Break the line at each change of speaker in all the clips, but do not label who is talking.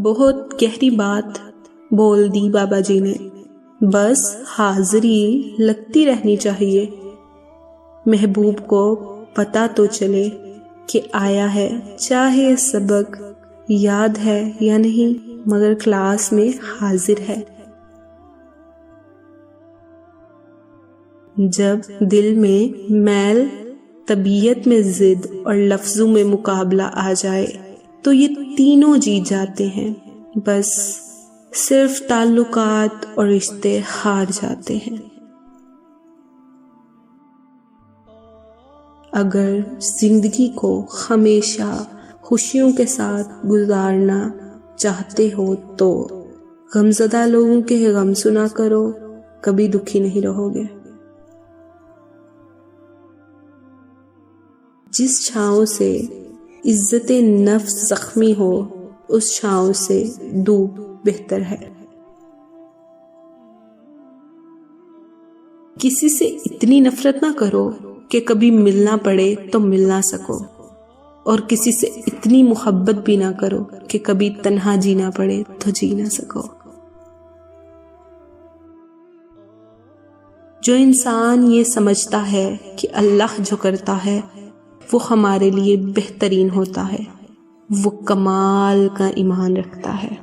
بہت گہری بات بول دی بابا جی نے، بس حاضری لگتی رہنی چاہیے۔ محبوب کو پتہ تو چلے کہ آیا ہے، چاہے سبق یاد ہے یا نہیں، مگر کلاس میں حاضر ہے۔ جب دل میں میل، طبیعت میں ضد اور لفظوں میں مقابلہ آ جائے تو یہ تینوں جیت جاتے ہیں، بس صرف تعلقات اور رشتے ہار جاتے ہیں۔ اگر زندگی کو ہمیشہ خوشیوں کے ساتھ گزارنا چاہتے ہو تو غمزدہ لوگوں کے غم سنا کرو، کبھی دکھی نہیں رہو گے۔ جس چھاؤں سے عزت نفس زخمی ہو، اس چھاؤں سے دھوپ بہتر ہے۔ کسی سے اتنی نفرت نہ کرو کہ کبھی ملنا پڑے تو مل نہ سکو، اور کسی سے اتنی محبت بھی نہ کرو کہ کبھی تنہا جینا پڑے تو جی نہ سکو۔ جو انسان یہ سمجھتا ہے کہ اللہ جو کرتا ہے وہ ہمارے لیے بہترین ہوتا ہے، وہ کمال کا ایمان رکھتا ہے۔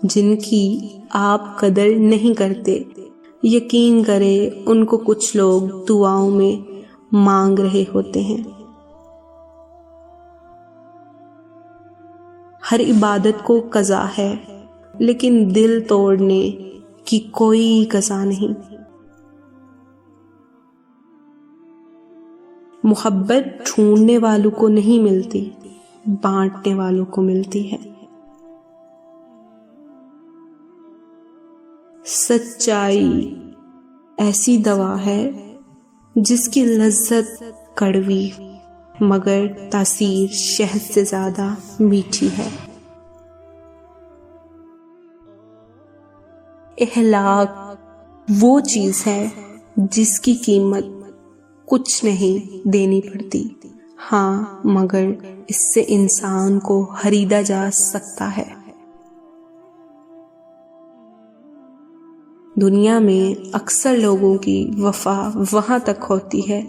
جن کی آپ قدر نہیں کرتے، یقین کرے ان کو کچھ لوگ دعاؤں میں مانگ رہے ہوتے ہیں۔ ہر عبادت کو قضا ہے، لیکن دل توڑنے کی کوئی قضا نہیں۔ محبت ڈھونڈنے والوں کو نہیں ملتی، بانٹنے والوں کو ملتی ہے۔ سچائی ایسی دوا ہے جس کی لذت کڑوی مگر تاثیر شہد سے زیادہ میٹھی ہے۔ اخلاق وہ چیز ہے جس کی قیمت کچھ نہیں دینی پڑتی، ہاں مگر اس سے انسان کو خریدا جا سکتا ہے۔ دنیا میں اکثر لوگوں کی وفا وہاں تک ہوتی ہے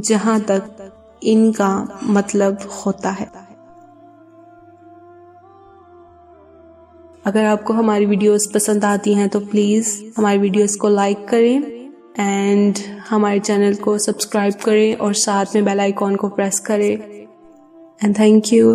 جہاں تک ان کا مطلب ہوتا ہے۔ اگر آپ کو ہماری ویڈیوز پسند آتی ہیں تو پلیز ہماری ویڈیوز کو لائک کریں اینڈ ہمارے چینل کو سبسکرائب کریں اور ساتھ میں بیل آئیکن کو پریس کریں، اینڈ تھینک یو۔